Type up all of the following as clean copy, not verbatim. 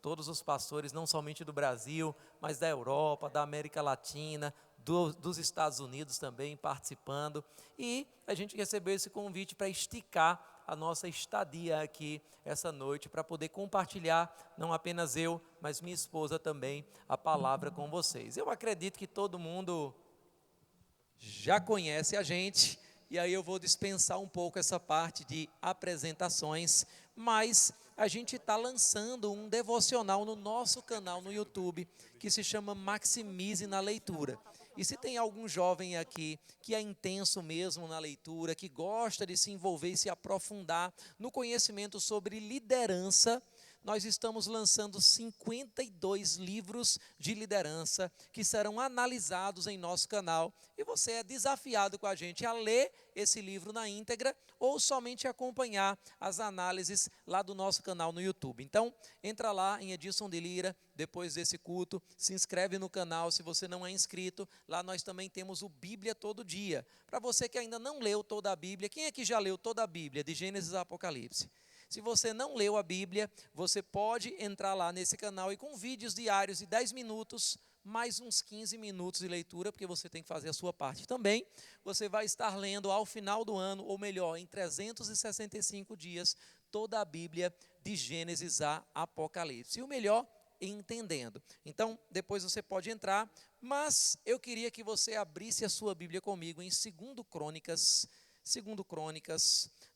todos os pastores, não somente do Brasil, mas da Europa, da América Latina, dos Estados Unidos também participando. E a gente recebeu esse convite para esticar a nossa estadia aqui essa noite, para poder compartilhar, não apenas eu, mas minha esposa também, a palavra com vocês. Eu acredito que todo mundo já conhece a gente, e aí eu vou dispensar um pouco essa parte de apresentações, mas a gente está lançando um devocional no nosso canal no YouTube, que se chama Maximize na Leitura. E se tem algum jovem aqui que é intenso mesmo na leitura, que gosta de se envolver e se aprofundar no conhecimento sobre liderança, nós estamos lançando 52 livros de liderança que serão analisados em nosso canal. E você é desafiado com a gente a ler esse livro na íntegra ou somente acompanhar as análises lá do nosso canal no YouTube. Então, entra lá em Edilson de Lira, depois desse culto, se inscreve no canal se você não é inscrito. Lá nós também temos o Bíblia Todo Dia. Para você que ainda não leu toda a Bíblia, quem aqui já leu toda a Bíblia, de Gênesis a Apocalipse? Se você não leu a Bíblia, você pode entrar lá nesse canal e com vídeos diários de 10 minutos, mais uns 15 minutos de leitura, porque você tem que fazer a sua parte também. Você vai estar lendo ao final do ano, ou melhor, em 365 dias, toda a Bíblia de Gênesis a Apocalipse. E o melhor, entendendo. Então, depois você pode entrar, mas eu queria que você abrisse a sua Bíblia comigo em 2 Crônicas,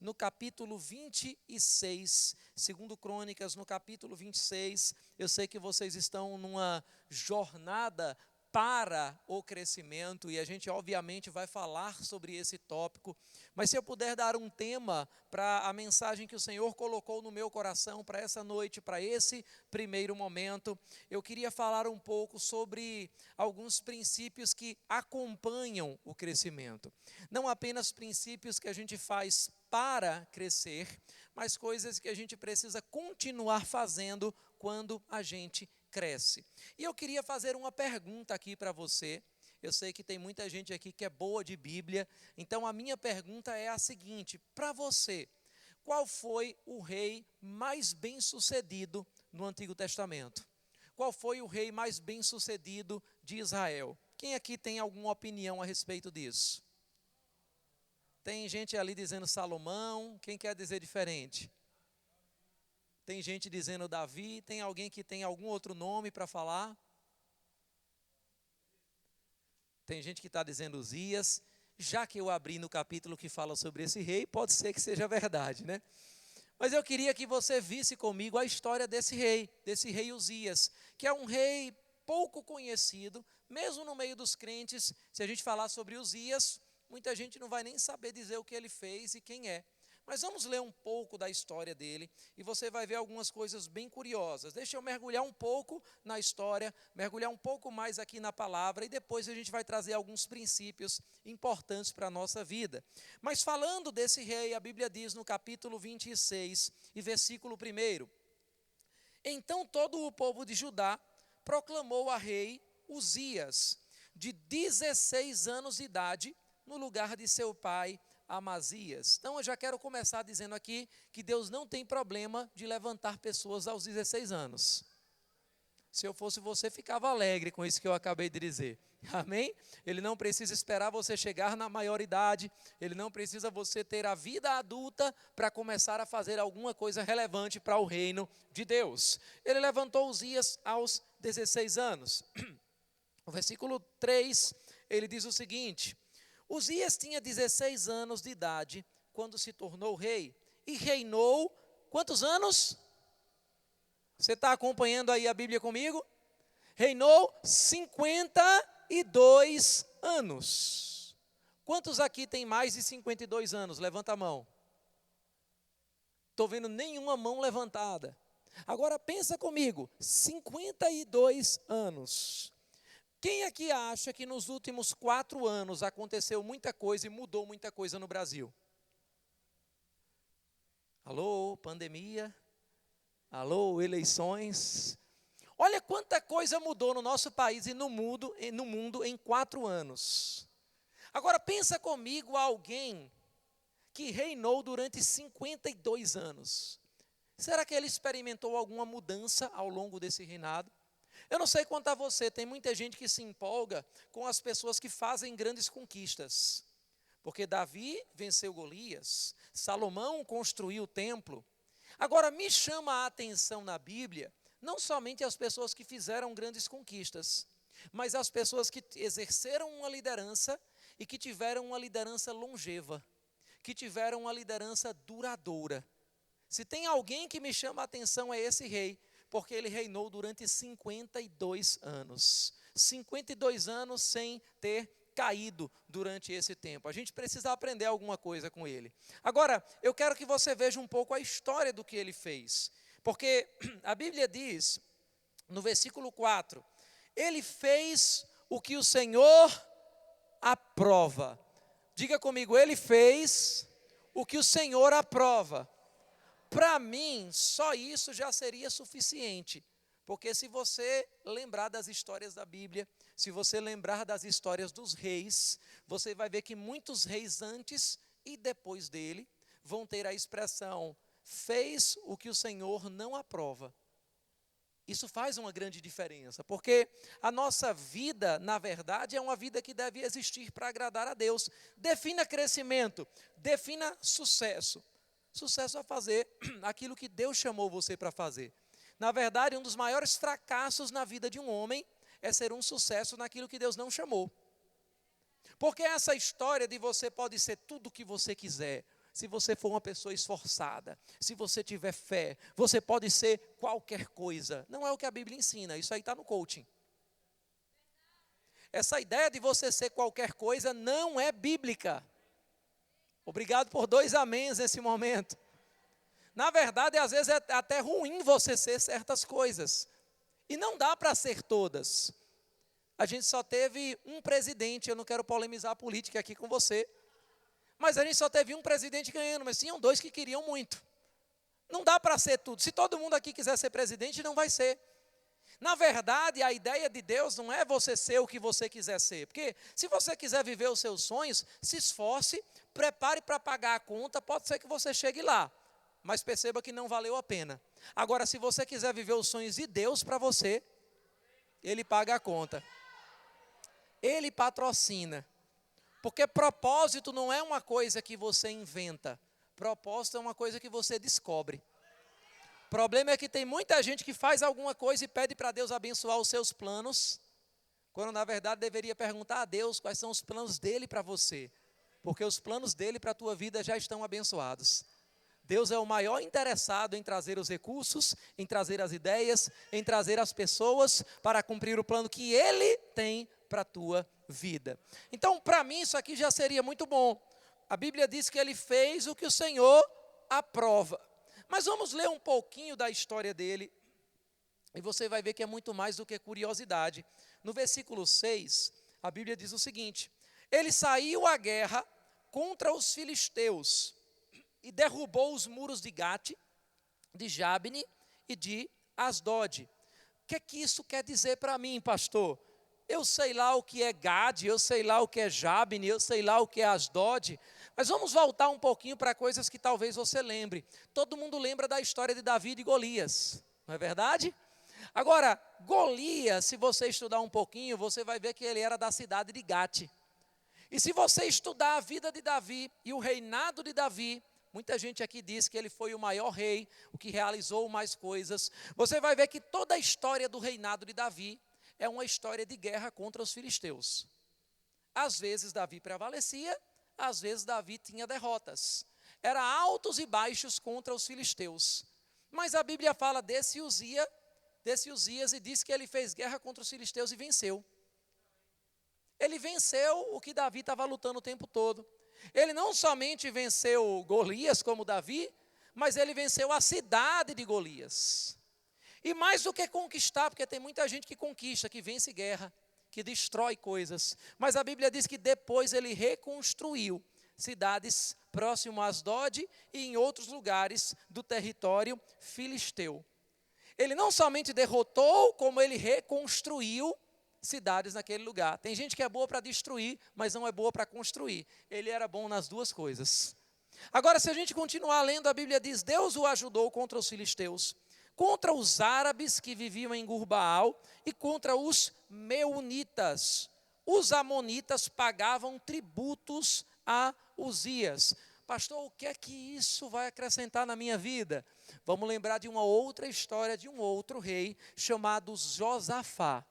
no capítulo 26, 2 Crônicas, no capítulo 26, eu sei que vocês estão numa jornada para o crescimento, e a gente obviamente vai falar sobre esse tópico, mas se eu puder dar um tema para a mensagem que o Senhor colocou no meu coração para essa noite, para esse primeiro momento, eu queria falar um pouco sobre alguns princípios que acompanham o crescimento. Não apenas princípios que a gente faz para crescer, mas coisas que a gente precisa continuar fazendo quando a gente cresce. E eu queria fazer uma pergunta aqui para você. Eu sei que tem muita gente aqui que é boa de Bíblia, então a minha pergunta é a seguinte: para você, qual foi o rei mais bem-sucedido no Antigo Testamento? Qual foi o rei mais bem-sucedido de Israel? Quem aqui tem alguma opinião a respeito disso? Tem gente ali dizendo Salomão, quem quer dizer diferente? Tem gente dizendo Davi, tem alguém que tem algum outro nome para falar? Tem gente que está dizendo Uzias. Já que eu abri no capítulo que fala sobre esse rei, pode ser que seja verdade, né? Mas eu queria que você visse comigo a história desse rei Uzias, que é um rei pouco conhecido, mesmo no meio dos crentes. Se a gente falar sobre Uzias, muita gente não vai nem saber dizer o que ele fez e quem é. Mas vamos ler um pouco da história dele e você vai ver algumas coisas bem curiosas. Deixa eu mergulhar um pouco na história, mergulhar um pouco mais aqui na palavra e depois a gente vai trazer alguns princípios importantes para a nossa vida. Mas falando desse rei, a Bíblia diz no capítulo 26 e versículo 1: Então todo o povo de Judá proclamou a rei Uzias, de 16 anos de idade, no lugar de seu pai Amazias. Então eu já quero começar dizendo aqui que Deus não tem problema de levantar pessoas aos 16 anos. Se eu fosse você, ficava alegre com isso que eu acabei de dizer. Amém? Ele não precisa esperar você chegar na maioridade, ele não precisa você ter a vida adulta para começar a fazer alguma coisa relevante para o reino de Deus. Ele levantou Uzias aos 16 anos. No versículo 3, ele diz o seguinte: Uzias tinha 16 anos de idade quando se tornou rei e reinou quantos anos? Você está acompanhando aí a Bíblia comigo? Reinou 52 anos. Quantos aqui tem mais de 52 anos? Levanta a mão. Estou vendo nenhuma mão levantada. Agora pensa comigo, 52 anos. Quem aqui acha que nos últimos 4 anos aconteceu muita coisa e mudou muita coisa no Brasil? Alô, pandemia? Alô, eleições? Olha quanta coisa mudou no nosso país e no mundo em 4 anos. Agora pensa comigo alguém que reinou durante 52 anos. Será que ele experimentou alguma mudança ao longo desse reinado? Eu não sei quanto a você, tem muita gente que se empolga com as pessoas que fazem grandes conquistas. Porque Davi venceu Golias, Salomão construiu o templo. Agora, me chama a atenção na Bíblia, não somente as pessoas que fizeram grandes conquistas, mas as pessoas que exerceram uma liderança e que tiveram uma liderança longeva, que tiveram uma liderança duradoura. Se tem alguém que me chama a atenção é esse rei, porque ele reinou durante 52 anos. 52 anos sem ter caído durante esse tempo. A gente precisa aprender alguma coisa com ele. Agora, eu quero que você veja um pouco a história do que ele fez. Porque a Bíblia diz, no versículo 4, ele fez o que o Senhor aprova. Diga comigo, ele fez o que o Senhor aprova. Para mim, só isso já seria suficiente. Porque se você lembrar das histórias da Bíblia, se você lembrar das histórias dos reis, você vai ver que muitos reis antes e depois dele vão ter a expressão, fez o que o Senhor não aprova. Isso faz uma grande diferença, porque a nossa vida, na verdade, é uma vida que deve existir para agradar a Deus. Defina crescimento, defina sucesso. Sucesso é fazer aquilo que Deus chamou você para fazer. Na verdade, um dos maiores fracassos na vida de um homem é ser um sucesso naquilo que Deus não chamou. Porque essa história de você pode ser tudo o que você quiser, se você for uma pessoa esforçada, se você tiver fé, você pode ser qualquer coisa. Não é o que a Bíblia ensina, isso aí está no coaching. Essa ideia de você ser qualquer coisa não é bíblica. Obrigado por 2 améns nesse momento. Na verdade, às vezes é até ruim você ser certas coisas. E não dá para ser todas. A gente só teve um presidente, eu não quero polemizar a política aqui com você, mas a gente só teve um presidente ganhando, mas tinham 2 que queriam muito. Não dá para ser tudo. Se todo mundo aqui quiser ser presidente, não vai ser. Na verdade, a ideia de Deus não é você ser o que você quiser ser. Porque se você quiser viver os seus sonhos, se esforce, prepare para pagar a conta, pode ser que você chegue lá. Mas perceba que não valeu a pena. Agora, se você quiser viver os sonhos de Deus para você, Ele paga a conta. Ele patrocina. Porque propósito não é uma coisa que você inventa. Propósito é uma coisa que você descobre. O problema é que tem muita gente que faz alguma coisa e pede para Deus abençoar os seus planos, quando na verdade deveria perguntar a Deus quais são os planos dele para você. Porque os planos dele para a tua vida já estão abençoados. Deus é o maior interessado em trazer os recursos, em trazer as ideias, em trazer as pessoas para cumprir o plano que Ele tem para a tua vida. Então, para mim, isso aqui já seria muito bom. A Bíblia diz que Ele fez o que o Senhor aprova. Mas vamos ler um pouquinho da história dele, e você vai ver que é muito mais do que curiosidade. No versículo 6, a Bíblia diz o seguinte, ele saiu à guerra contra os filisteus, e derrubou os muros de Gate, de Jabne e de Asdod. O que isso quer dizer para mim, pastor? Eu sei lá o que é Gade, eu sei lá o que é Jabne, eu sei lá o que é Asdod, mas vamos voltar um pouquinho para coisas que talvez você lembre. Todo mundo lembra da história de Davi e de Golias, não é verdade? Agora, Golias, se você estudar um pouquinho, você vai ver que ele era da cidade de Gate. E se você estudar a vida de Davi e o reinado de Davi, muita gente aqui diz que ele foi o maior rei, o que realizou mais coisas. Você vai ver que toda a história do reinado de Davi é uma história de guerra contra os filisteus. Às vezes Davi prevalecia, às vezes Davi tinha derrotas. Era altos e baixos contra os filisteus. Mas a Bíblia fala desse Uzias e diz que ele fez guerra contra os filisteus e venceu. Ele venceu o que Davi estava lutando o tempo todo. Ele não somente venceu Golias como Davi, mas ele venceu a cidade de Golias. E mais do que conquistar, porque tem muita gente que conquista, que vence guerra, que destrói coisas. Mas a Bíblia diz que depois ele reconstruiu cidades próximo a Asdod e em outros lugares do território filisteu. Ele não somente derrotou, como ele reconstruiu cidades naquele lugar. Tem gente que é boa para destruir, mas não é boa para construir. Ele era bom nas duas coisas. Agora, se a gente continuar lendo, a Bíblia diz: Deus o ajudou contra os filisteus, contra os árabes que viviam em Gurbaal e contra os meunitas. Os amonitas pagavam tributos a Uzias. Pastor, o que é que isso vai acrescentar na minha vida? Vamos lembrar de uma outra história de um outro rei chamado Josafá.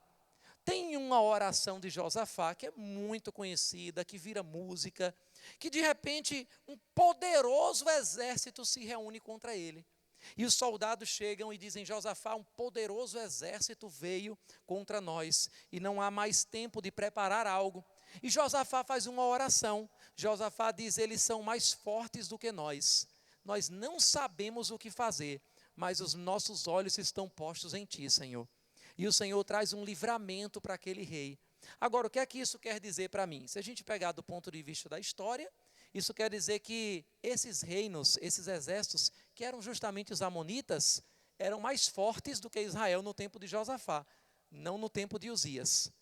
Tem uma oração de Josafá que é muito conhecida, que vira música, que de repente um poderoso exército se reúne contra ele. E os soldados chegam e dizem: Josafá, um poderoso exército veio contra nós e não há mais tempo de preparar algo. E Josafá faz uma oração. Josafá diz: eles são mais fortes do que nós. Nós não sabemos o que fazer, mas os nossos olhos estão postos em ti, Senhor. E o Senhor traz um livramento para aquele rei. Agora, o que é que isso quer dizer para mim? Se a gente pegar do ponto de vista da história, isso quer dizer que esses reinos, esses exércitos, que eram justamente os amonitas, eram mais fortes do que Israel no tempo de Josafá, não no tempo de Uzias.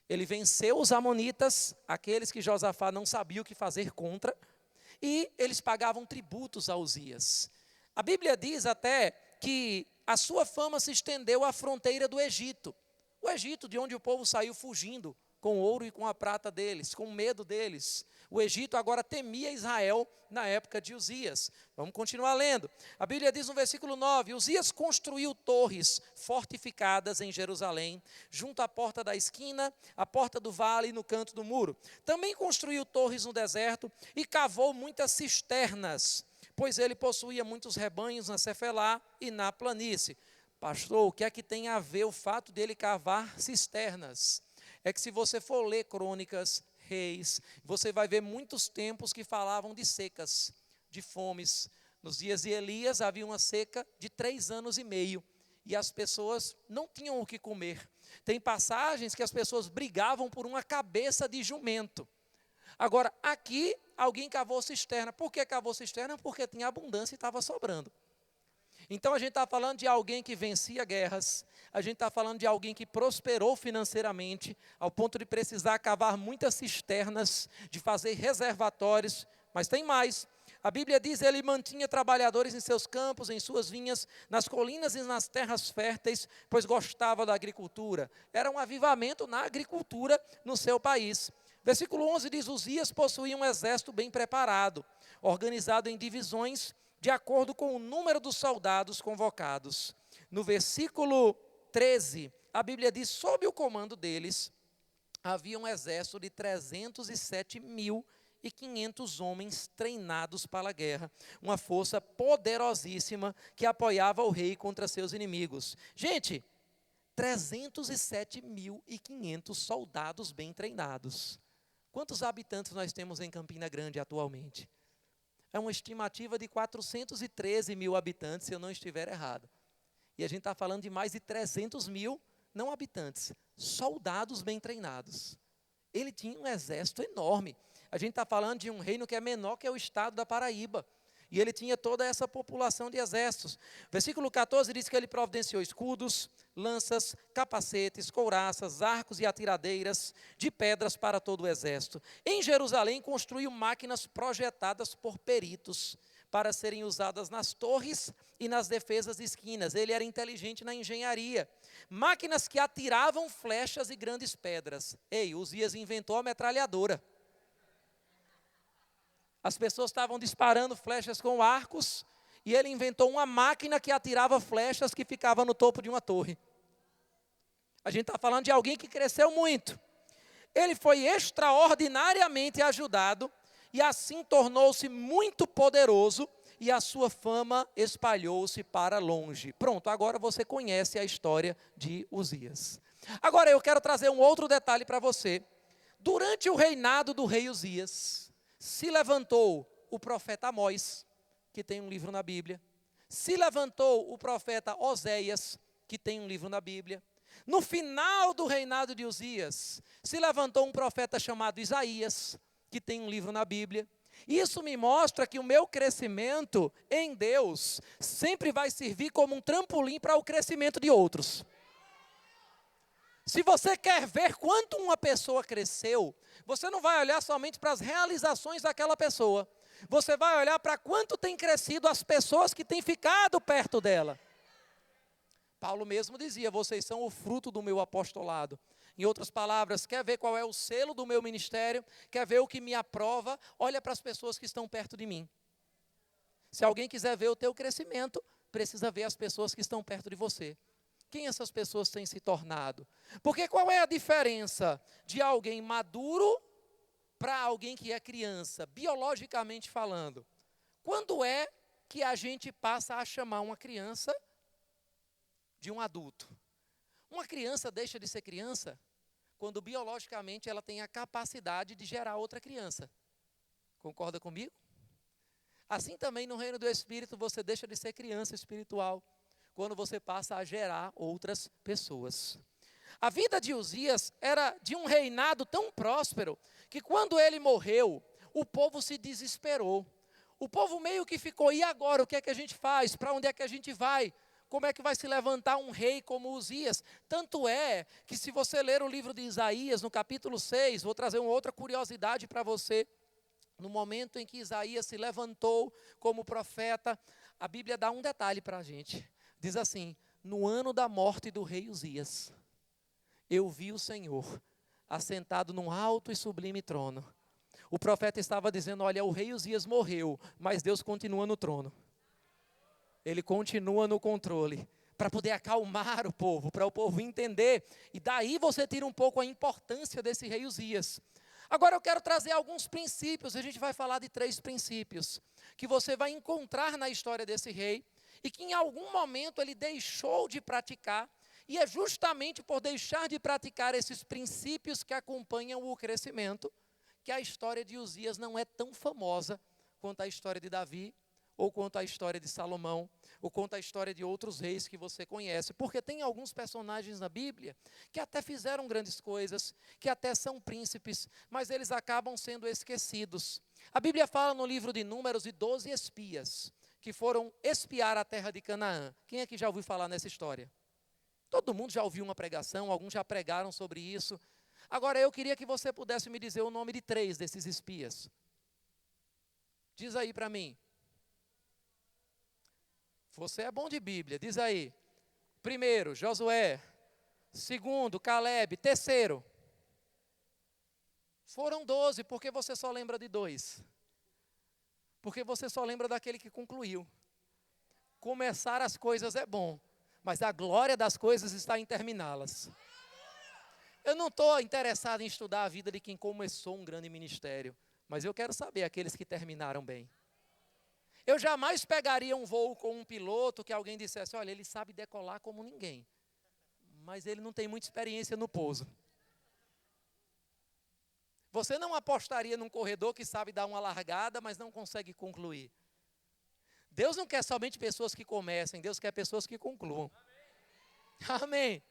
Ele venceu os amonitas, aqueles que Josafá não sabia o que fazer contra, e eles pagavam tributos a Uzias. A Bíblia diz até que a sua fama se estendeu à fronteira do Egito. O Egito, de onde o povo saiu fugindo, com o ouro e com a prata deles, com medo deles. O Egito agora temia Israel na época de Uzias. Vamos continuar lendo. A Bíblia diz no versículo 9: Uzias construiu torres fortificadas em Jerusalém, junto à porta da esquina, à porta do vale e no canto do muro. Também construiu torres no deserto e cavou muitas cisternas, pois ele possuía muitos rebanhos na Cefelá e na planície. Pastor, o que é que tem a ver o fato dele cavar cisternas? É que se você for ler Crônicas, Reis, você vai ver muitos tempos que falavam de secas, de fomes. Nos dias de Elias havia uma seca de 3 anos e meio, e as pessoas não tinham o que comer. Tem passagens que as pessoas brigavam por uma cabeça de jumento. Agora, aqui, alguém cavou cisterna. Por que cavou cisterna? Porque tinha abundância e estava sobrando. Então, a gente está falando de alguém que vencia guerras, a gente está falando de alguém que prosperou financeiramente, ao ponto de precisar cavar muitas cisternas, de fazer reservatórios, mas tem mais. A Bíblia diz: ele mantinha trabalhadores em seus campos, em suas vinhas, nas colinas e nas terras férteis, pois gostava da agricultura. Era um avivamento na agricultura no seu país. Versículo 11 diz: Uzias possuía um exército bem preparado, organizado em divisões, de acordo com o número dos soldados convocados. No versículo 13, a Bíblia diz: sob o comando deles, havia um exército de 307.500 homens treinados para a guerra, uma força poderosíssima que apoiava o rei contra seus inimigos. Gente, 307.500 soldados bem treinados. Quantos habitantes nós temos em Campina Grande atualmente? É uma estimativa de 413 mil habitantes, se eu não estiver errado. E a gente está falando de mais de 300 mil, não habitantes, soldados bem treinados. Ele tinha um exército enorme. A gente está falando de um reino que é menor que o estado da Paraíba. E ele tinha toda essa população de exércitos. Versículo 14 diz que ele providenciou escudos, lanças, capacetes, couraças, arcos e atiradeiras de pedras para todo o exército. Em Jerusalém construiu máquinas projetadas por peritos para serem usadas nas torres e nas defesas de esquinas. Ele era inteligente na engenharia. Máquinas que atiravam flechas e grandes pedras. Uzias inventou a metralhadora. As pessoas estavam disparando flechas com arcos, e ele inventou uma máquina que atirava flechas que ficava no topo de uma torre. A gente está falando de alguém que cresceu muito. Ele foi extraordinariamente ajudado, e assim tornou-se muito poderoso, e a sua fama espalhou-se para longe. Pronto, agora você conhece a história de Uzias. Agora eu quero trazer um outro detalhe para você. Durante o reinado do rei Uzias, se levantou o profeta Amós, que tem um livro na Bíblia. Se levantou o profeta Oséias, que tem um livro na Bíblia. No final do reinado de Uzias, se levantou um profeta chamado Isaías, que tem um livro na Bíblia. Isso me mostra que o meu crescimento em Deus sempre vai servir como um trampolim para o crescimento de outros. Se você quer ver quanto uma pessoa cresceu, você não vai olhar somente para as realizações daquela pessoa. Você vai olhar para quanto tem crescido as pessoas que têm ficado perto dela. Paulo mesmo dizia, vocês são o fruto do meu apostolado. Em outras palavras, quer ver qual é o selo do meu ministério? Quer ver o que me aprova? Olha para as pessoas que estão perto de mim. Se alguém quiser ver o teu crescimento, precisa ver as pessoas que estão perto de você. Quem essas pessoas têm se tornado? Porque qual é a diferença de alguém maduro para alguém que é criança, biologicamente falando? Quando é que a gente passa a chamar uma criança de um adulto? Uma criança deixa de ser criança quando biologicamente ela tem a capacidade de gerar outra criança. Concorda comigo? Assim também no reino do Espírito você deixa de ser criança espiritual quando você passa a gerar outras pessoas. A vida de Uzias era de um reinado tão próspero que quando ele morreu, o povo se desesperou. O povo meio que ficou, e agora o que é que a gente faz? Para onde é que a gente vai? Como é que vai se levantar um rei como Uzias? Tanto é que se você ler o livro de Isaías, no capítulo 6, vou trazer uma outra curiosidade para você. No momento em que Isaías se levantou como profeta, a Bíblia dá um detalhe para a gente. Diz assim, no ano da morte do rei Uzias, eu vi o Senhor assentado num alto e sublime trono. O profeta estava dizendo, olha, o rei Uzias morreu, mas Deus continua no trono. Ele continua no controle, para poder acalmar o povo, para o povo entender. E daí você tira um pouco a importância desse rei Uzias. Agora eu quero trazer alguns princípios, a gente vai falar de 3 princípios, que você vai encontrar na história desse rei, e que em algum momento ele deixou de praticar, e é justamente por deixar de praticar esses princípios que acompanham o crescimento, que a história de Uzias não é tão famosa quanto a história de Davi, ou quanto a história de Salomão, ou quanto a história de outros reis que você conhece. Porque tem alguns personagens na Bíblia que até fizeram grandes coisas, que até são príncipes, mas eles acabam sendo esquecidos. A Bíblia fala no livro de Números de 12 espias, que foram espiar a terra de Canaã. Quem é que já ouviu falar nessa história? Todo mundo já ouviu uma pregação, alguns já pregaram sobre isso. Agora eu queria que você pudesse me dizer o nome de 3 desses espias. Diz aí para mim. Você é bom de Bíblia, diz aí. Primeiro, Josué. Segundo, Caleb. Terceiro. Foram 12, porque você só lembra de 2. Porque você só lembra daquele que concluiu. Começar as coisas é bom, mas a glória das coisas está em terminá-las. Eu não estou interessado em estudar a vida de quem começou um grande ministério, mas eu quero saber aqueles que terminaram bem. Eu jamais pegaria um voo com um piloto que alguém dissesse, olha, ele sabe decolar como ninguém, mas ele não tem muita experiência no pouso. Você não apostaria num corredor que sabe dar uma largada, mas não consegue concluir. Deus não quer somente pessoas que comecem, Deus quer pessoas que concluam. Amém.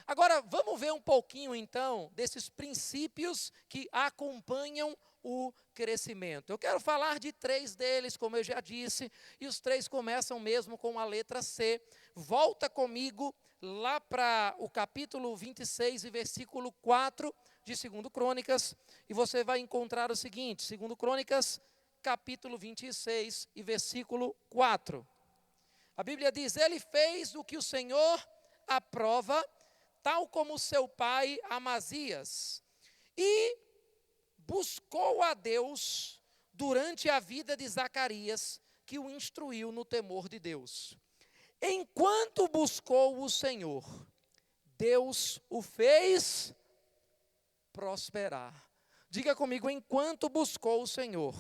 Agora, vamos ver um pouquinho, então, desses princípios que acompanham o crescimento. Eu quero falar de 3 deles, como eu já disse, e os 3 começam mesmo com a letra C. Volta comigo lá para o capítulo 26 e versículo 4 de 2 Crônicas, e você vai encontrar o seguinte, 2 Crônicas, capítulo 26 e versículo 4. A Bíblia diz, ele fez o que o Senhor aprova, tal como seu pai Amazias, e buscou a Deus durante a vida de Zacarias, que o instruiu no temor de Deus. Enquanto buscou o Senhor, Deus o fez prosperar. Diga comigo, enquanto buscou o Senhor,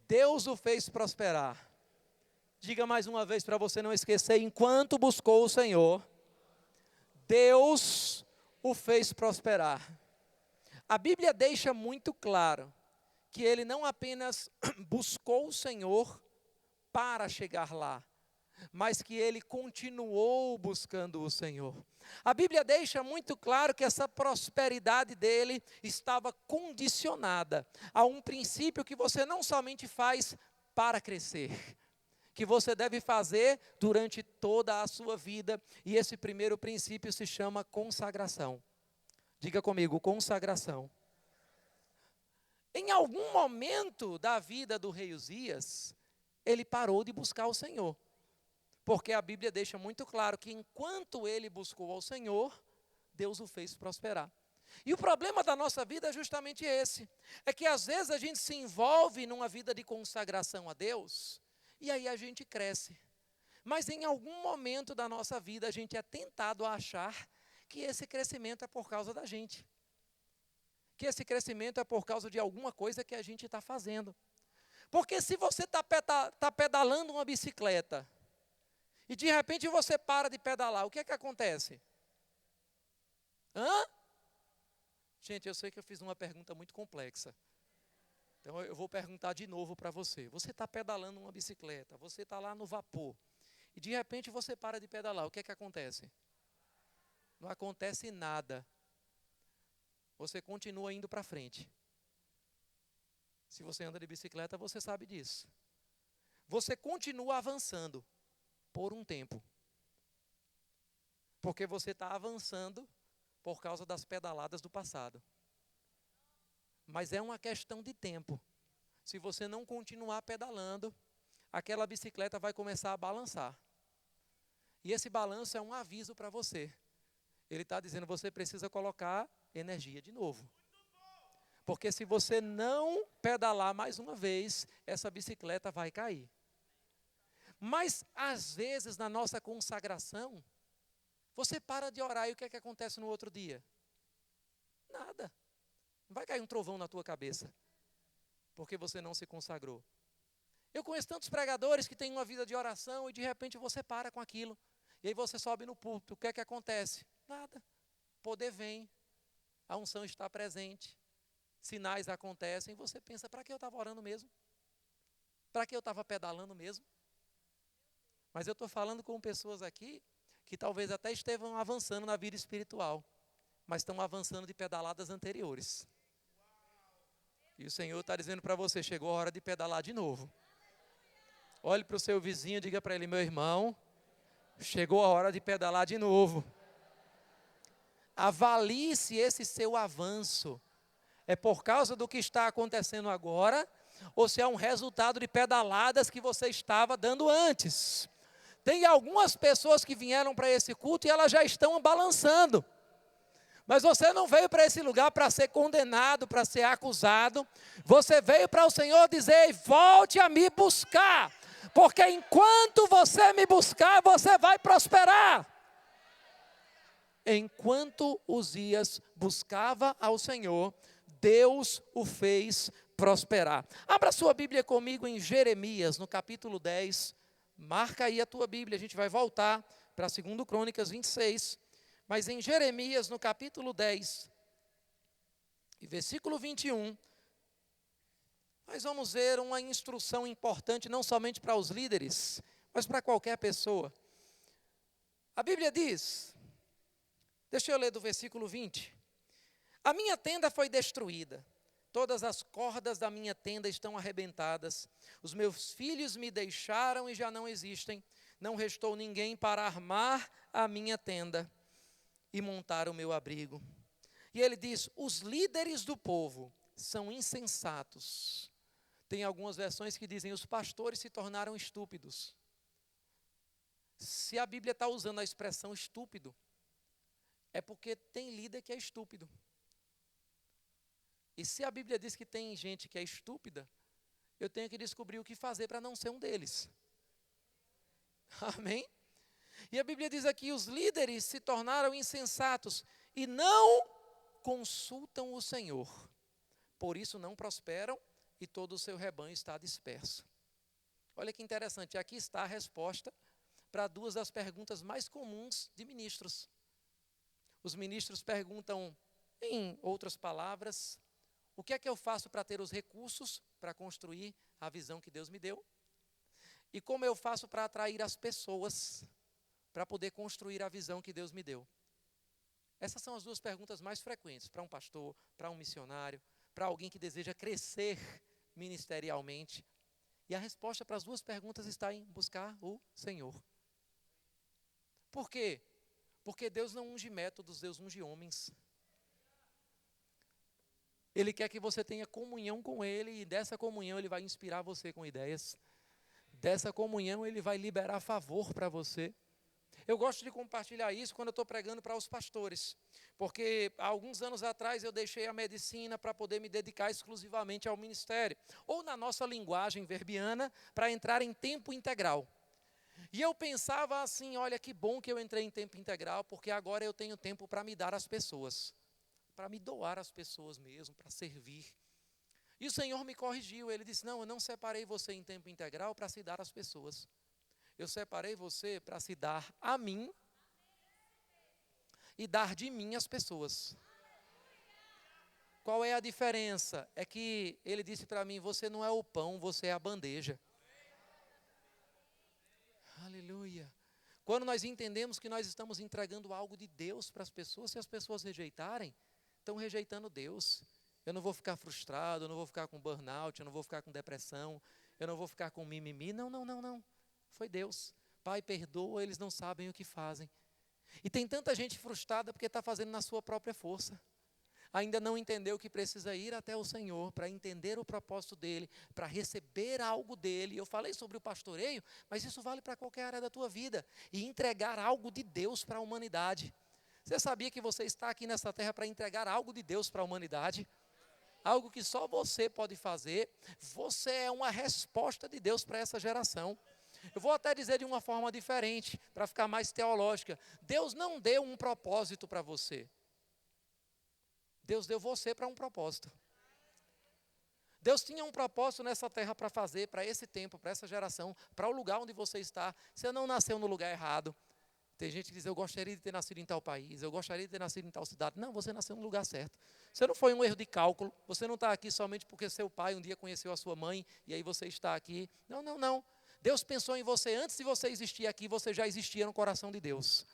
Deus o fez prosperar. Diga mais uma vez para você não esquecer, enquanto buscou o Senhor, Deus o fez prosperar. A Bíblia deixa muito claro que ele não apenas buscou o Senhor para chegar lá, mas que ele continuou buscando o Senhor. A Bíblia deixa muito claro que essa prosperidade dele estava condicionada a um princípio que você não somente faz para crescer, que você deve fazer durante toda a sua vida, e esse primeiro princípio se chama consagração. Diga comigo, consagração. Em algum momento da vida do rei Uzias, ele parou de buscar o Senhor. Porque a Bíblia deixa muito claro que enquanto ele buscou ao Senhor, Deus o fez prosperar. E o problema da nossa vida é justamente esse. É que às vezes a gente se envolve numa vida de consagração a Deus, e aí a gente cresce. Mas em algum momento da nossa vida a gente é tentado a achar que esse crescimento é por causa da gente. Que esse crescimento é por causa de alguma coisa que a gente está fazendo. Porque se você está pedalando uma bicicleta, e de repente você para de pedalar, o que é que acontece? Hã? Gente, eu sei que eu fiz uma pergunta muito complexa. Então eu vou perguntar de novo para você. Você está pedalando uma bicicleta, você está lá no vapor, e de repente você para de pedalar, o que é que acontece? Não acontece nada. Você continua indo para frente. Se você anda de bicicleta, você sabe disso. Você continua avançando por um tempo. Porque você está avançando por causa das pedaladas do passado. Mas é uma questão de tempo. Se você não continuar pedalando, aquela bicicleta vai começar a balançar. E esse balanço é um aviso para você. Ele está dizendo, você precisa colocar energia de novo. Porque se você não pedalar mais uma vez, essa bicicleta vai cair. Mas, às vezes, na nossa consagração, você para de orar e o que é que acontece no outro dia? Nada. Não vai cair um trovão na tua cabeça, porque você não se consagrou. Eu conheço tantos pregadores que têm uma vida de oração e de repente você para com aquilo. E aí você sobe no púlpito, o que é que acontece? Nada. Poder vem, a unção está presente, sinais acontecem, e você pensa, para que eu estava orando mesmo? Para que eu estava pedalando mesmo? Mas eu estou falando com pessoas aqui que talvez até estejam avançando na vida espiritual, mas estão avançando de pedaladas anteriores. E o Senhor está dizendo para você, chegou a hora de pedalar de novo. Olhe para o seu vizinho e diga para ele, meu irmão, chegou a hora de pedalar de novo. Avalie se esse seu avanço é por causa do que está acontecendo agora, ou se é um resultado de pedaladas que você estava dando antes. Tem algumas pessoas que vieram para esse culto e elas já estão balançando. Mas você não veio para esse lugar para ser condenado, para ser acusado. Você veio para o Senhor dizer, volte a me buscar. Porque enquanto você me buscar, você vai prosperar. Enquanto Uzias buscava ao Senhor, Deus o fez prosperar. Abra sua Bíblia comigo em Jeremias, no capítulo 10. Marca aí a tua Bíblia, a gente vai voltar para 2 Crônicas 26. Mas em Jeremias, no capítulo 10, e versículo 21, nós vamos ver uma instrução importante, não somente para os líderes, mas para qualquer pessoa. A Bíblia diz, deixa eu ler do versículo 20. A minha tenda foi destruída, todas as cordas da minha tenda estão arrebentadas, os meus filhos me deixaram e já não existem, não restou ninguém para armar a minha tenda e montar o meu abrigo. E ele diz, os líderes do povo são insensatos. Tem algumas versões que dizem, os pastores se tornaram estúpidos. Se a Bíblia está usando a expressão estúpido, é porque tem líder que é estúpido. E se a Bíblia diz que tem gente que é estúpida, eu tenho que descobrir o que fazer para não ser um deles. Amém? E a Bíblia diz aqui, os líderes se tornaram insensatos e não consultam o Senhor. Por isso não prosperam e todo o seu rebanho está disperso. Olha que interessante, aqui está a resposta para duas das perguntas mais comuns de ministros. Os ministros perguntam, em outras palavras, o que é que eu faço para ter os recursos para construir a visão que Deus me deu? E como eu faço para atrair as pessoas para poder construir a visão que Deus me deu? Essas são as duas perguntas mais frequentes para um pastor, para um missionário, para alguém que deseja crescer ministerialmente. E a resposta para as duas perguntas está em buscar o Senhor. Por quê? Porque Deus não unge métodos, Deus unge homens. Ele quer que você tenha comunhão com Ele, e dessa comunhão Ele vai inspirar você com ideias. Dessa comunhão Ele vai liberar favor para você. Eu gosto de compartilhar isso quando eu estou pregando para os pastores, porque há alguns anos atrás eu deixei a medicina para poder me dedicar exclusivamente ao ministério, ou na nossa linguagem verbiana, para entrar em tempo integral. E eu pensava assim, olha que bom que eu entrei em tempo integral, porque agora eu tenho tempo para me dar às pessoas, para me doar às pessoas mesmo, para servir. E o Senhor me corrigiu, Ele disse, não, eu não separei você em tempo integral para se dar às pessoas. Eu separei você para se dar a mim e dar de mim às pessoas. Qual é a diferença? É que Ele disse para mim, você não é o pão, você é a bandeja. Aleluia. Quando nós entendemos que nós estamos entregando algo de Deus para as pessoas, se as pessoas rejeitarem, estão rejeitando Deus. Eu não vou ficar frustrado, eu não vou ficar com burnout, eu não vou ficar com depressão, eu não vou ficar com mimimi. Não. Foi Deus. Pai, perdoa, eles não sabem o que fazem. E tem tanta gente frustrada porque está fazendo na sua própria força. Ainda não entendeu que precisa ir até o Senhor para entender o propósito dEle, para receber algo dEle. Eu falei sobre o pastoreio, mas isso vale para qualquer área da tua vida. E entregar algo de Deus para a humanidade. Você sabia que você está aqui nessa terra para entregar algo de Deus para a humanidade? Algo que só você pode fazer. Você é uma resposta de Deus para essa geração. Eu vou até dizer de uma forma diferente, para ficar mais teológica. Deus não deu um propósito para você. Deus deu você para um propósito. Deus tinha um propósito nessa terra para fazer, para esse tempo, para essa geração, para o lugar onde você está. Você não nasceu no lugar errado. Tem gente que diz, eu gostaria de ter nascido em tal país, eu gostaria de ter nascido em tal cidade. Não, você nasceu no lugar certo. Você não foi um erro de cálculo, você não está aqui somente porque seu pai um dia conheceu a sua mãe, e aí você está aqui. Não. Deus pensou em você antes de você existir aqui, você já existia no coração de Deus.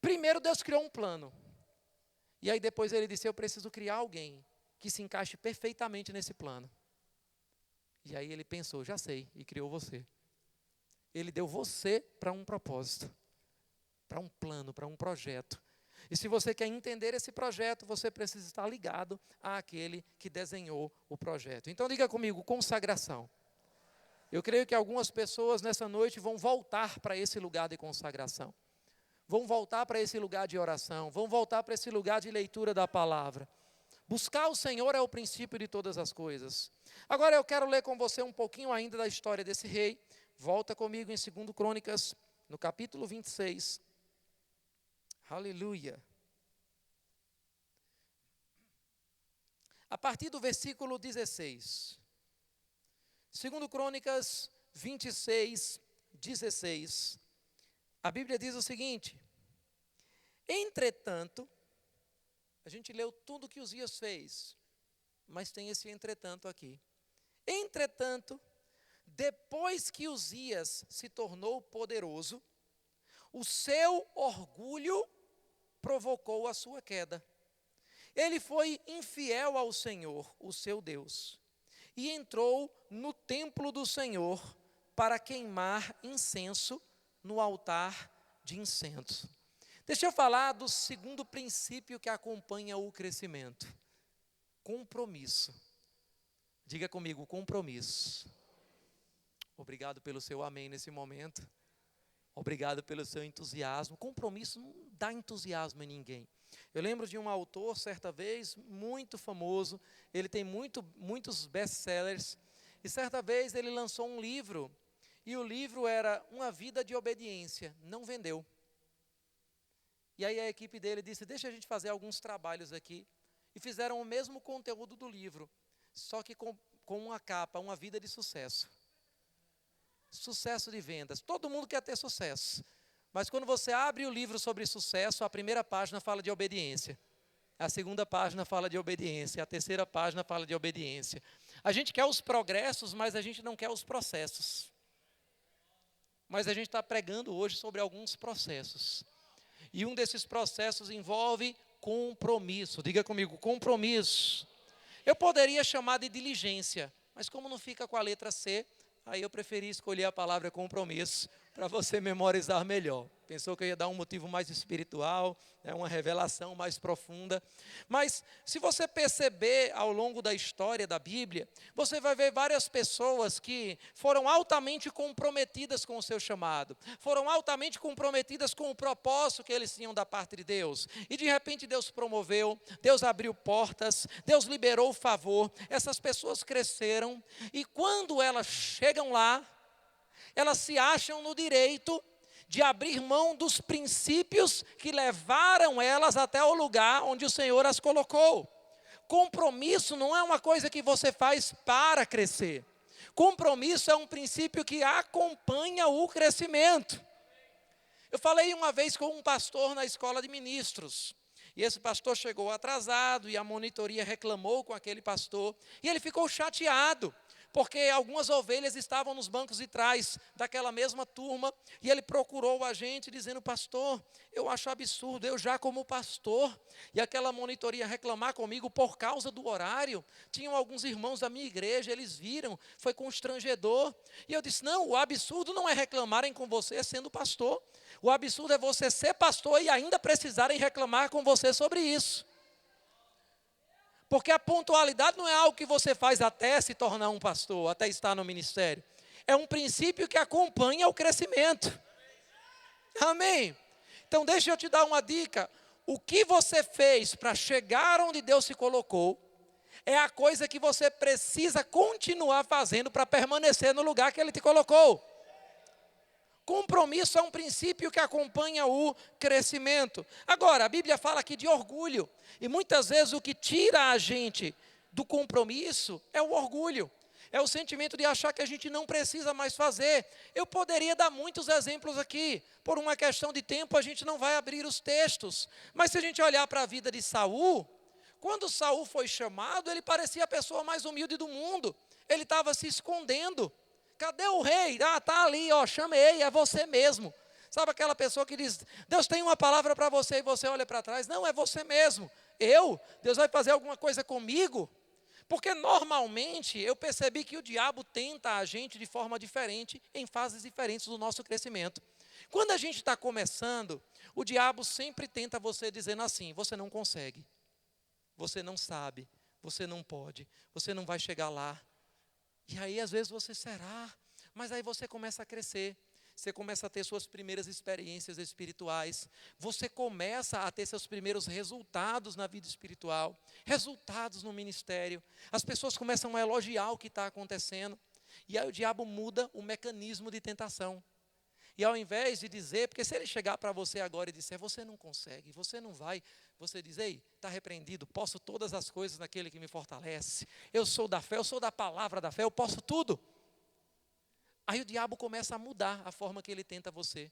Primeiro Deus criou um plano. E aí depois Ele disse, eu preciso criar alguém que se encaixe perfeitamente nesse plano. E aí Ele pensou, já sei, e criou você. Ele deu você para um propósito, para um plano, para um projeto. E se você quer entender esse projeto, você precisa estar ligado àquele que desenhou o projeto. Então diga comigo, consagração. Eu creio que algumas pessoas nessa noite vão voltar para esse lugar de consagração. Vão voltar para esse lugar de oração. Vão voltar para esse lugar de leitura da palavra. Buscar o Senhor é o princípio de todas as coisas. Agora eu quero ler com você um pouquinho ainda da história desse rei. Volta comigo em 2 Crônicas, no capítulo 26. Aleluia. A partir do versículo 16. 2 Crônicas 26, 16. A Bíblia diz o seguinte: entretanto, a gente leu tudo que Uzias fez, mas tem esse entretanto aqui. Entretanto, depois que Uzias se tornou poderoso, o seu orgulho provocou a sua queda. Ele foi infiel ao Senhor, o seu Deus, e entrou no templo do Senhor para queimar incenso no altar de incenso. Deixa eu falar do segundo princípio que acompanha o crescimento: compromisso. Diga comigo, compromisso. Obrigado pelo seu amém nesse momento. Obrigado pelo seu entusiasmo. Compromisso não dá entusiasmo em ninguém. Eu lembro de um autor, certa vez, muito famoso. Ele tem muitos best-sellers. E certa vez ele lançou um livro. E o livro era Uma Vida de Obediência. Não vendeu. E aí a equipe dele disse, deixa a gente fazer alguns trabalhos aqui. E fizeram o mesmo conteúdo do livro, só que com uma capa, Uma Vida de Sucesso. Sucesso de vendas. Todo mundo quer ter sucesso. Mas quando você abre o livro sobre sucesso, a primeira página fala de obediência. A segunda página fala de obediência. A terceira página fala de obediência. A gente quer os progressos, mas a gente não quer os processos. Mas a gente está pregando hoje sobre alguns processos. E um desses processos envolve compromisso. Diga comigo, compromisso. Eu poderia chamar de diligência, mas como não fica com a letra C, aí eu preferi escolher a palavra compromisso, para você memorizar melhor. Pensou que eu ia dar um motivo mais espiritual, né, uma revelação mais profunda. Mas se você perceber ao longo da história da Bíblia, você vai ver várias pessoas que foram altamente comprometidas com o seu chamado, foram altamente comprometidas com o propósito que eles tinham da parte de Deus. E de repente Deus promoveu, Deus abriu portas, Deus liberou o favor, essas pessoas cresceram, e quando elas chegam lá, elas se acham no direito de abrir mão dos princípios que levaram elas até o lugar onde o Senhor as colocou. Compromisso não é uma coisa que você faz para crescer. Compromisso é um princípio que acompanha o crescimento. Eu falei uma vez com um pastor na escola de ministros. E esse pastor chegou atrasado e a monitoria reclamou com aquele pastor. E ele ficou chateado, porque algumas ovelhas estavam nos bancos de trás daquela mesma turma, e ele procurou a gente dizendo: pastor, eu acho absurdo, eu já como pastor, e aquela monitoria reclamar comigo por causa do horário. Tinham alguns irmãos da minha igreja, eles viram, foi constrangedor. E eu disse: não, o absurdo não é reclamarem com você sendo pastor, o absurdo é você ser pastor e ainda precisarem reclamar com você sobre isso. Porque a pontualidade não é algo que você faz até se tornar um pastor, até estar no ministério. É um princípio que acompanha o crescimento. Amém? Então deixa eu te dar uma dica. O que você fez para chegar onde Deus se colocou, é a coisa que você precisa continuar fazendo para permanecer no lugar que Ele te colocou. Compromisso é um princípio que acompanha o crescimento. Agora, a Bíblia fala aqui de orgulho. E muitas vezes o que tira a gente do compromisso é o orgulho. É o sentimento de achar que a gente não precisa mais fazer. Eu poderia dar muitos exemplos aqui. Por uma questão de tempo, a gente não vai abrir os textos. Mas se a gente olhar para a vida de Saul, quando Saul foi chamado, ele parecia a pessoa mais humilde do mundo. Ele estava se escondendo. Cadê o rei? Ah, está ali, ó, chamei, é você mesmo. Sabe aquela pessoa que diz: Deus tem uma palavra para você, e você olha para trás? Não, é você mesmo. Eu? Deus vai fazer alguma coisa comigo? Porque normalmente eu percebi que o diabo tenta a gente de forma diferente, em fases diferentes do nosso crescimento. Quando a gente está começando, o diabo sempre tenta você dizendo assim: você não consegue, você não sabe, você não pode, você não vai chegar lá. E aí às vezes você será, mas aí você começa a crescer, você começa a ter suas primeiras experiências espirituais, você começa a ter seus primeiros resultados na vida espiritual, resultados no ministério, as pessoas começam a elogiar o que está acontecendo, e aí o diabo muda o mecanismo de tentação. E ao invés de dizer, porque se ele chegar para você agora e disser: você não consegue, você não vai, você diz: ei, está repreendido, posso todas as coisas naquele que me fortalece, eu sou da fé, eu sou da palavra da fé, eu posso tudo. Aí o diabo começa a mudar a forma que ele tenta você.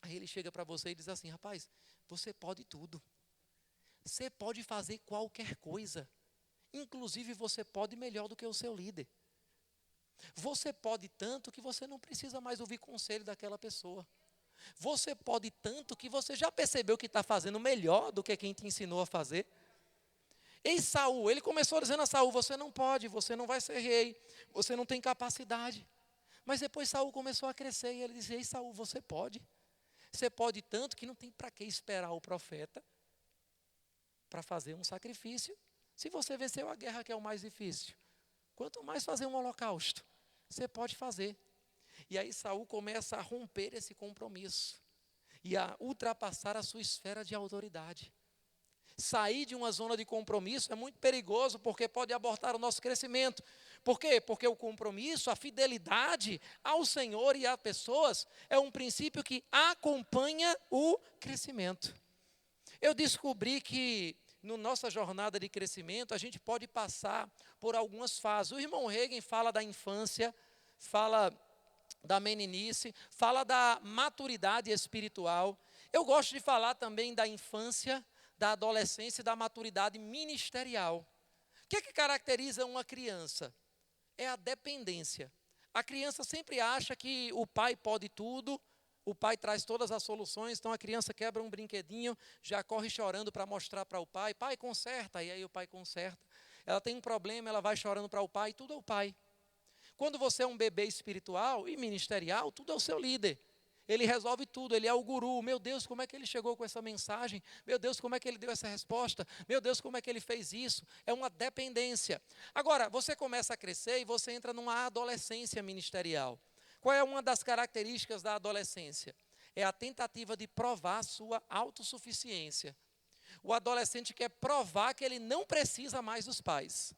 Aí ele chega para você e diz assim: rapaz, você pode tudo, você pode fazer qualquer coisa, inclusive você pode melhor do que o seu líder. Você pode tanto que você não precisa mais ouvir conselho daquela pessoa. Você pode tanto que você já percebeu que está fazendo melhor do que quem te ensinou a fazer. Ei, Saul, ele começou dizendo a Saul: você não pode, você não vai ser rei, você não tem capacidade. Mas depois Saul começou a crescer e ele disse: ei, Saul, você pode. Você pode tanto que não tem para que esperar o profeta para fazer um sacrifício. Se você venceu a guerra, que é o mais difícil, quanto mais fazer um holocausto, você pode fazer. E aí Saul começa a romper esse compromisso e a ultrapassar a sua esfera de autoridade. Sair de uma zona de compromisso é muito perigoso, porque pode abortar o nosso crescimento. Por quê? Porque o compromisso, a fidelidade ao Senhor e a pessoas é um princípio que acompanha o crescimento. Eu descobri que na nossa jornada de crescimento, a gente pode passar por algumas fases. O irmão Reagan fala da infância, fala da meninice, fala da maturidade espiritual. Eu gosto de falar também da infância, da adolescência e da maturidade ministerial. O que é que caracteriza uma criança? É a dependência. A criança sempre acha que o pai pode tudo, o pai traz todas as soluções, então a criança quebra um brinquedinho, já corre chorando para mostrar para o pai: pai, conserta, e aí o pai conserta. Ela tem um problema, ela vai chorando para o pai, tudo é o pai. Quando você é um bebê espiritual e ministerial, tudo é o seu líder. ele resolve tudo, ele é o guru. Meu Deus, como é que ele chegou com essa mensagem? Meu Deus, como é que ele deu essa resposta? Meu Deus, como é que ele fez isso? É uma dependência. Agora, você começa a crescer e você entra numa adolescência ministerial. Qual é uma das características da adolescência? É a tentativa de provar sua autossuficiência. O adolescente quer provar que ele não precisa mais dos pais.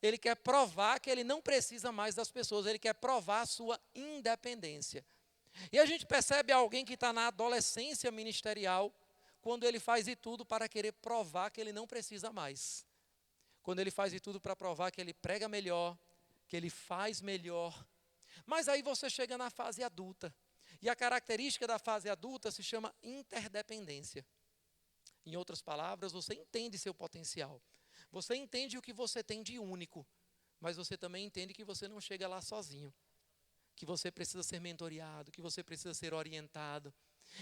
Ele quer provar que ele não precisa mais das pessoas. Ele quer provar a sua independência. E a gente percebe alguém que está na adolescência ministerial, quando ele faz de tudo para querer provar que ele não precisa mais. Quando ele faz de tudo para provar que ele prega melhor, que ele faz melhor. Mas aí você chega na fase adulta. E a característica da fase adulta se chama interdependência. Em outras palavras, você entende seu potencial. Você entende o que você tem de único. Mas você também entende que você não chega lá sozinho. Que você precisa ser mentoreado, que você precisa ser orientado.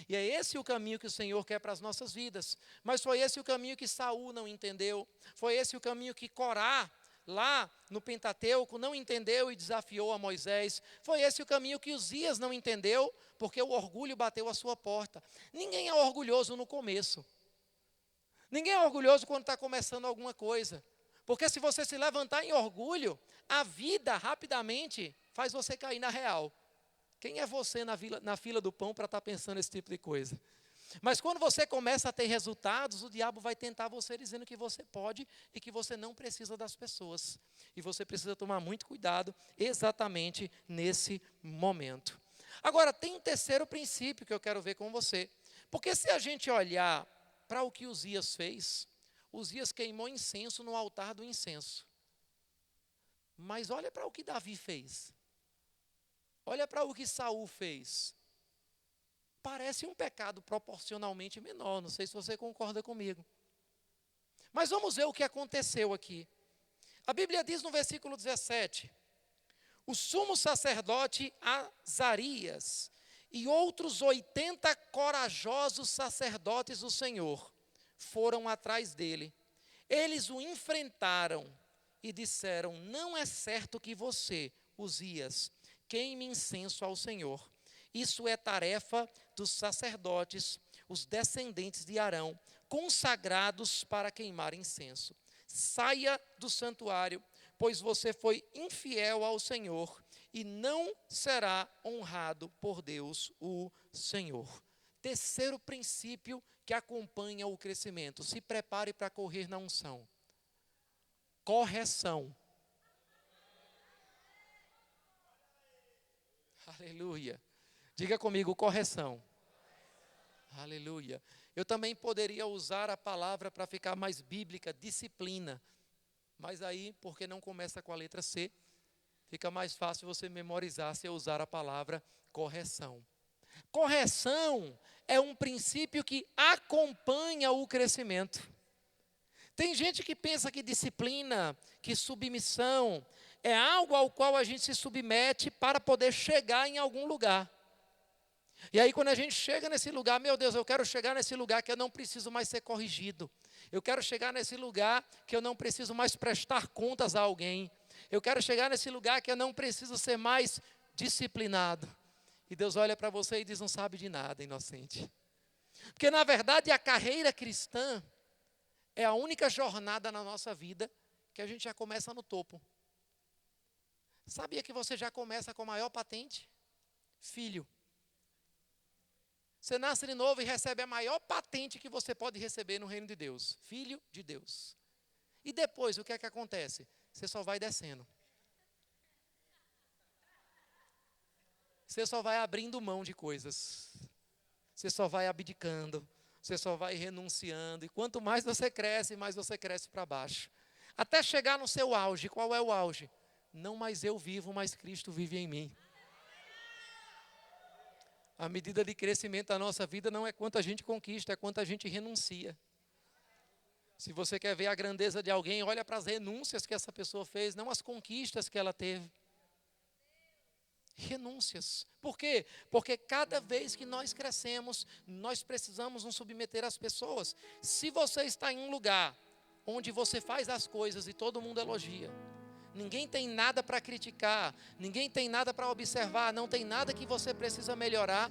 E é esse o caminho que o Senhor quer para as nossas vidas. Mas foi esse o caminho que Saul não entendeu. Foi esse o caminho que Corá, lá no Pentateuco, não entendeu e desafiou a Moisés. Foi esse o caminho que Uzias não entendeu, porque o orgulho bateu à sua porta. Ninguém é orgulhoso no começo. Ninguém é orgulhoso quando está começando alguma coisa. Porque se você se levantar em orgulho, a vida rapidamente faz você cair na real. Quem é você na fila do pão para estar pensando esse tipo de coisa? Mas quando você começa a ter resultados, o diabo vai tentar você dizendo que você pode e que você não precisa das pessoas. E você precisa tomar muito cuidado exatamente nesse momento. Agora, tem um terceiro princípio que eu quero ver com você. Porque se a gente olhar para o que Uzias fez, Uzias queimou incenso no altar do incenso. Mas olha para o que Davi fez. Olha para o que Saul fez. Parece um pecado proporcionalmente menor, não sei se você concorda comigo. Mas vamos ver o que aconteceu aqui. A Bíblia diz no versículo 17: o sumo sacerdote Azarias e outros 80 corajosos sacerdotes do Senhor foram atrás dele. Eles o enfrentaram e disseram: não é certo que você, Uzias, queime incenso ao Senhor. Isso é tarefa dos sacerdotes, os descendentes de Arão, consagrados para queimar incenso. Saia do santuário, pois você foi infiel ao Senhor e não será honrado por Deus, o Senhor. Terceiro princípio que acompanha o crescimento: se prepare para correr na unção. Correção. Aleluia. Diga comigo, correção. Aleluia. Eu também poderia usar a palavra para ficar mais bíblica, disciplina. Mas aí, porque não começa com a letra C, fica mais fácil você memorizar se eu usar a palavra correção. Correção é um princípio que acompanha o crescimento. Tem gente que pensa que disciplina, que submissão, é algo ao qual a gente se submete para poder chegar em algum lugar. E aí quando a gente chega nesse lugar, meu Deus, eu quero chegar nesse lugar que eu não preciso mais ser corrigido. Eu quero chegar nesse lugar que eu não preciso mais prestar contas a alguém. Eu quero chegar nesse lugar que eu não preciso ser mais disciplinado. E Deus olha para você e diz: não sabe de nada, inocente. Porque na verdade a carreira cristã é a única jornada na nossa vida que a gente já começa no topo. Sabia que você já começa com a maior patente? Filho. Você nasce de novo e recebe a maior patente que você pode receber no reino de Deus. Filho de Deus. E depois, o que é que acontece? Você só vai descendo. Você só vai abrindo mão de coisas. Você só vai abdicando. Você só vai renunciando. E quanto mais você cresce para baixo. Até chegar no seu auge. Qual é o auge? Não mais eu vivo, mas Cristo vive em mim. A medida de crescimento da nossa vida não é quanto a gente conquista, é quanto a gente renuncia. Se você quer ver a grandeza de alguém, olha para as renúncias que essa pessoa fez, não as conquistas que ela teve. Renúncias. Por quê? Porque cada vez que nós crescemos, nós precisamos nos submeter às pessoas. Se você está em um lugar onde você faz as coisas e todo mundo elogia, ninguém tem nada para criticar, ninguém tem nada para observar, não tem nada que você precisa melhorar,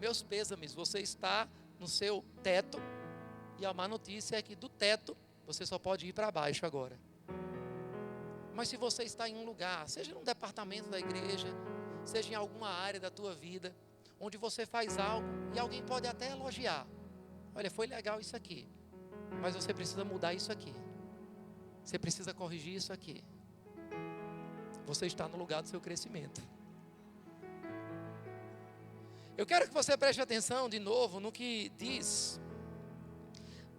meus pêsames, você está no seu teto, e a má notícia é que do teto, você só pode ir para baixo agora. Mas se você está em um lugar, seja num departamento da igreja, seja em alguma área da tua vida, onde você faz algo, e alguém pode até elogiar, olha, foi legal isso aqui, mas você precisa mudar isso aqui, você precisa corrigir isso aqui. Você está no lugar do seu crescimento. Eu quero que você preste atenção de novo no que diz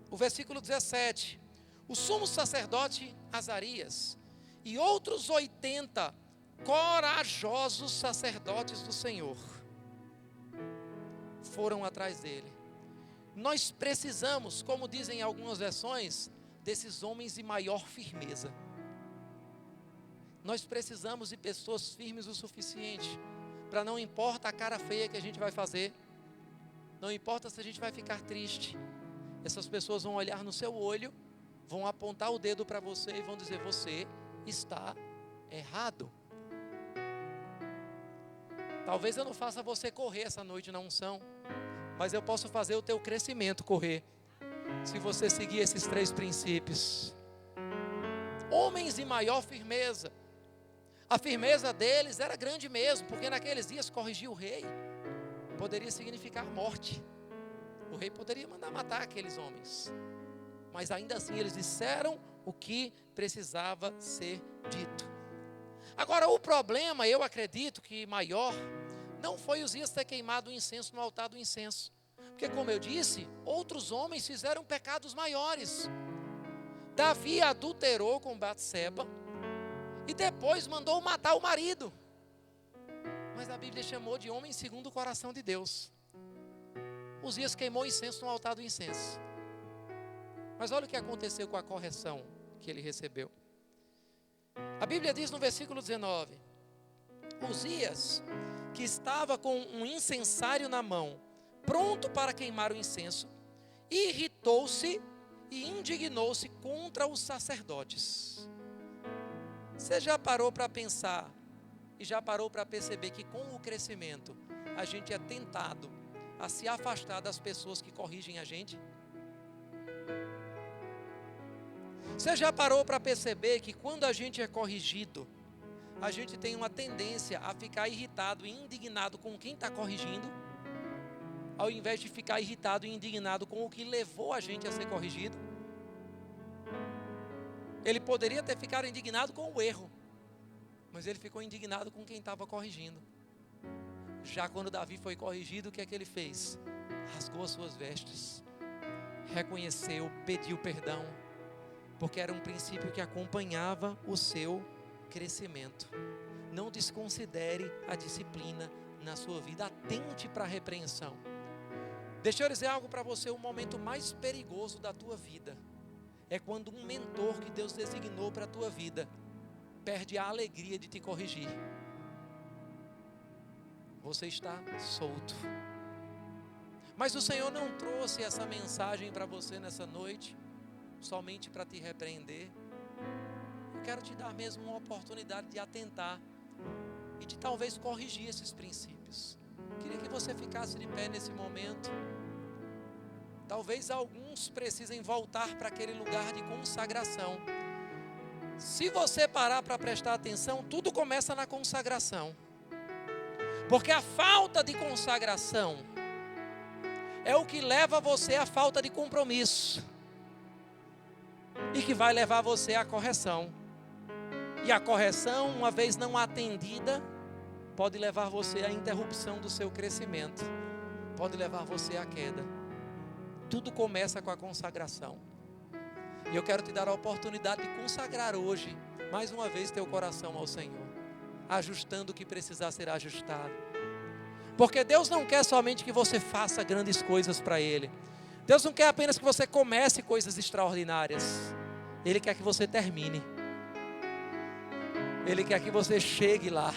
o versículo 17. O sumo sacerdote Azarias e outros 80 corajosos sacerdotes do Senhor foram atrás dele. Nós precisamos, como dizem algumas versões, desses homens de maior firmeza. Nós precisamos de pessoas firmes o suficiente para, não importa a cara feia que a gente vai fazer, não importa se a gente vai ficar triste, essas pessoas vão olhar no seu olho, vão apontar o dedo para você e vão dizer: você está errado. Talvez eu não faça você correr essa noite na unção, mas eu posso fazer o teu crescimento correr, se você seguir esses 3 princípios. Homens de maior firmeza. A firmeza deles era grande mesmo, porque naqueles dias corrigir o rei poderia significar morte. O rei poderia mandar matar aqueles homens, mas ainda assim eles disseram o que precisava ser dito. Agora, o problema, eu acredito que maior, não foi Uzias ter queimado o incenso no altar do incenso, porque, como eu disse, outros homens fizeram pecados maiores. Davi adulterou com Batseba e depois mandou matar o marido, mas a Bíblia chamou de homem segundo o coração de Deus. Uzias queimou incenso no altar do incenso, mas olha o que aconteceu com a correção que ele recebeu. A Bíblia diz no versículo 19: Uzias, que estava com um incensário na mão, pronto para queimar o incenso, irritou-se e indignou-se contra os sacerdotes. Você já parou para pensar e já parou para perceber que com o crescimento a gente é tentado a se afastar das pessoas que corrigem a gente? Você já parou para perceber que quando a gente é corrigido, a gente tem uma tendência a ficar irritado e indignado com quem está corrigindo, ao invés de ficar irritado e indignado com o que levou a gente a ser corrigido? Ele poderia ter ficado indignado com o erro, mas ele ficou indignado com quem estava corrigindo. Já quando Davi foi corrigido, o que é que ele fez? Rasgou as suas vestes, reconheceu, pediu perdão, porque era um princípio que acompanhava o seu crescimento. Não desconsidere a disciplina na sua vida, atente para a repreensão. Deixa eu dizer algo para você: o momento mais perigoso da tua vida é quando um mentor que Deus designou para a tua vida perde a alegria de te corrigir. Você está solto. Mas o Senhor não trouxe essa mensagem para você nessa noite somente para te repreender. Eu quero te dar mesmo uma oportunidade de atentar e de talvez corrigir esses princípios. Queria que você ficasse de pé nesse momento. Talvez alguns precisem voltar para aquele lugar de consagração. Se você parar para prestar atenção, tudo começa na consagração. Porque a falta de consagração é o que leva você à falta de compromisso, e que vai levar você à correção. E a correção, uma vez não atendida, pode levar você à interrupção do seu crescimento, pode levar você à queda. Tudo começa com a consagração. E eu quero te dar a oportunidade de consagrar hoje, mais uma vez, teu coração ao Senhor, ajustando o que precisar ser ajustado. Porque Deus não quer somente que você faça grandes coisas para Ele. Deus não quer apenas que você comece coisas extraordinárias. Ele quer que você termine. Ele quer que você chegue lá.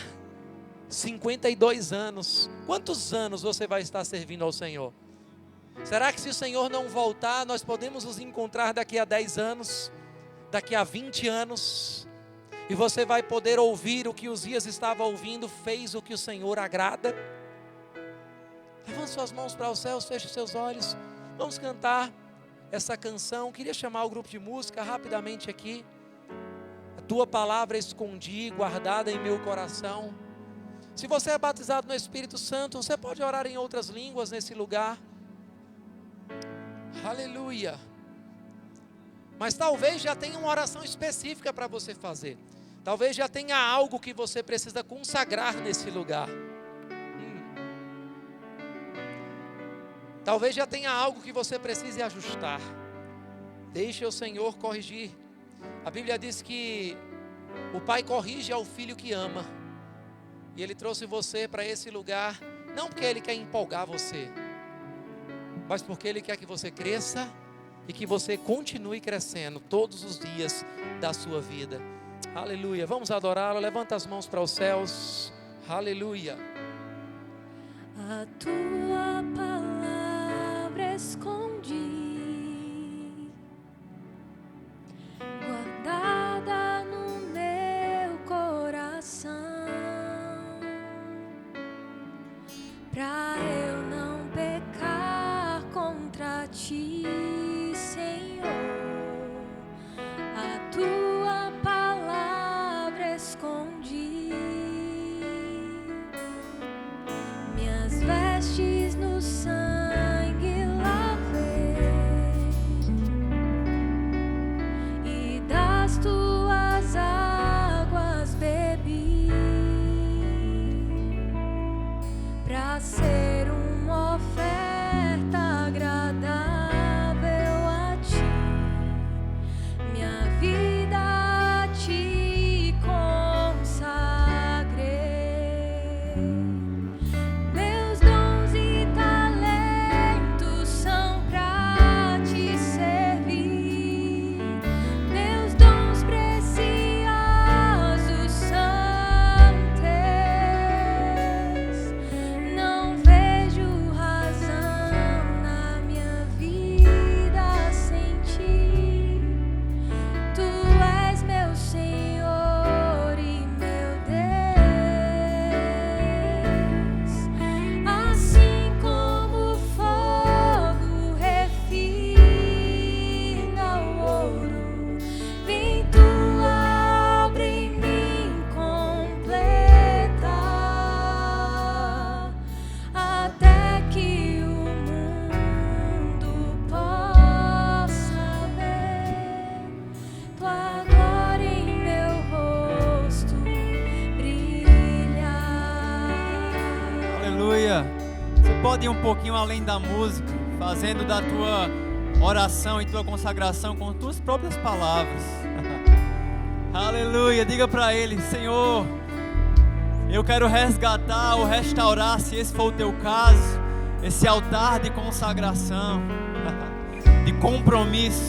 52 anos. Quantos anos você vai estar servindo ao Senhor? Será que se o Senhor não voltar, nós podemos nos encontrar daqui a 10 anos? Daqui a 20 anos? E você vai poder ouvir o que Uzias estava ouvindo: fez o que o Senhor agrada? Levante suas mãos para os céus, feche seus olhos. Vamos cantar essa canção. Queria chamar o grupo de música rapidamente aqui. A tua palavra escondi, guardada em meu coração. Se você é batizado no Espírito Santo, você pode orar em outras línguas nesse lugar. Aleluia. Mas talvez já tenha uma oração específica para você fazer. Talvez já tenha algo que você precisa consagrar nesse lugar. Talvez já tenha algo que você precise ajustar. Deixe o Senhor corrigir. A Bíblia diz que o Pai corrige ao filho que ama. E Ele trouxe você para esse lugar, não porque Ele quer empolgar você, mas porque Ele quer que você cresça e que você continue crescendo todos os dias da sua vida. Aleluia. Vamos adorá-lo. Levanta as mãos para os céus. Aleluia. A tua palavra escondi, guardada no meu coração, pra eu não pecar contra ti, Senhor. A tua palavra escondi, minhas vestes no sangue lavei, e das tuas águas bebi, pra ser uma oferta agradável a ti, minha vida a ti consagrei. Meus dons e talentos são pra te servir, meus dons preciosos são teus. Não vejo razão na minha vida sem ti. Tu és meu Senhor e meu Deus. Assim como o fogo refina o ouro, vem tua obra em mim completa, até que o mundo possa ver tua glória em meu rosto brilhar. Aleluia. Você pode ir um pouquinho além da música, fazendo da tua oração e tua consagração com tuas próprias palavras. Aleluia. Diga para Ele: Senhor, eu quero resgatar ou restaurar, se esse for o teu caso, esse altar de consagração, de compromisso.